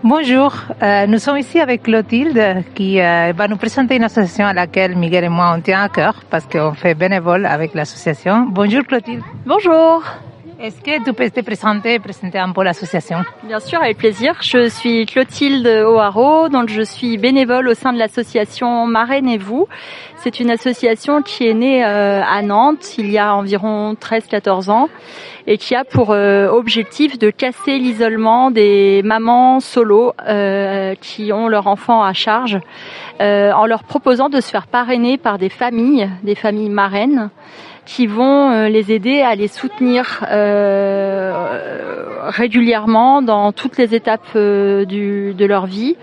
Bonjour, nous sommes ici avec Clotilde qui va nous présenter une association à laquelle Miguel et moi on tient à cœur parce qu'on fait bénévole avec l'association. Bonjour Clotilde. Bonjour. Est-ce que tu peux te présenter un peu l'association? Bien sûr, avec plaisir. Je suis Clotilde O'Haraud, donc je suis bénévole au sein de l'association Marraine et vous. C'est une association qui est née à Nantes il y a environ 13-14 ans et qui a pour objectif de casser l'isolement des mamans solo qui ont leur enfant à charge en leur proposant de se faire parrainer par des familles marraines qui vont les aider à les soutenir régulièrement dans toutes les étapes de leur vie.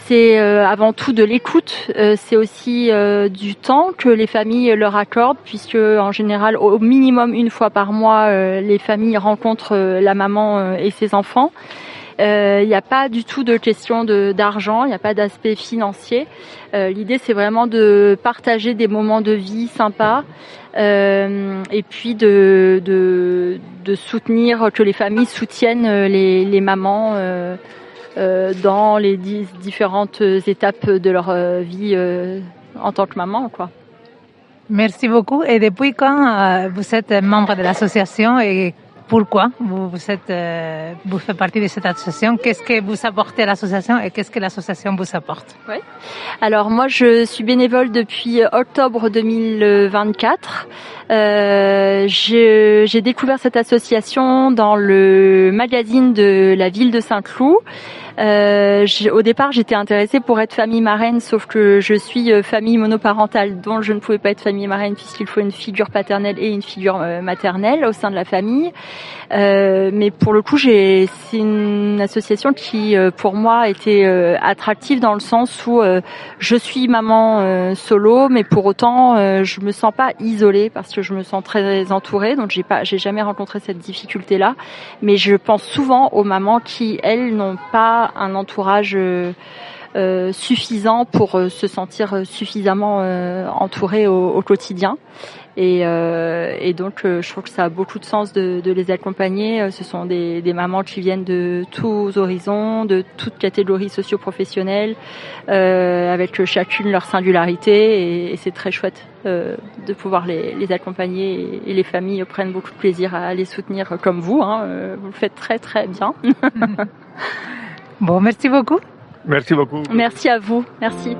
C'est avant tout de l'écoute, c'est aussi du temps que les familles leur accordent puisque en général au minimum une fois par mois les familles rencontrent la maman et ses enfants. Il n'y a pas du tout de question d'argent, il n'y a pas d'aspect financier. L'idée c'est vraiment de partager des moments de vie sympas et puis de soutenir, que les familles soutiennent les mamans dans les différentes étapes de leur vie en tant que maman, quoi. Merci beaucoup. Et depuis quand vous êtes membre de l'association et pourquoi vous faites partie de cette association? Qu'est-ce que vous apportez à l'association et qu'est-ce que l'association vous apporte? Oui. Alors moi je suis bénévole depuis octobre 2024. J'ai découvert cette association dans le magazine de la ville de Saint-Cloud. Au départ, j'étais intéressée pour être famille marraine, sauf que je suis famille monoparentale, dont je ne pouvais pas être famille marraine puisqu'il faut une figure paternelle et une figure maternelle au sein de la famille. Mais pour le coup, c'est une association qui, pour moi, était attractive dans le sens où je suis maman solo, mais pour autant, je me sens pas isolée parce que je me sens très entourée. Donc, j'ai jamais rencontré cette difficulté-là. Mais je pense souvent aux mamans qui, elles, n'ont pas un entourage suffisant pour se sentir suffisamment entourées au quotidien. Et donc je trouve que ça a beaucoup de sens de les accompagner. Ce sont des mamans qui viennent de tous horizons, de toutes catégories socio-professionnelles, avec chacune leur singularité, et c'est très chouette de pouvoir les accompagner, et les familles prennent beaucoup de plaisir à les soutenir comme vous, hein. Vous le faites très très bien. Bon, merci beaucoup. Merci beaucoup. Merci à vous. Merci.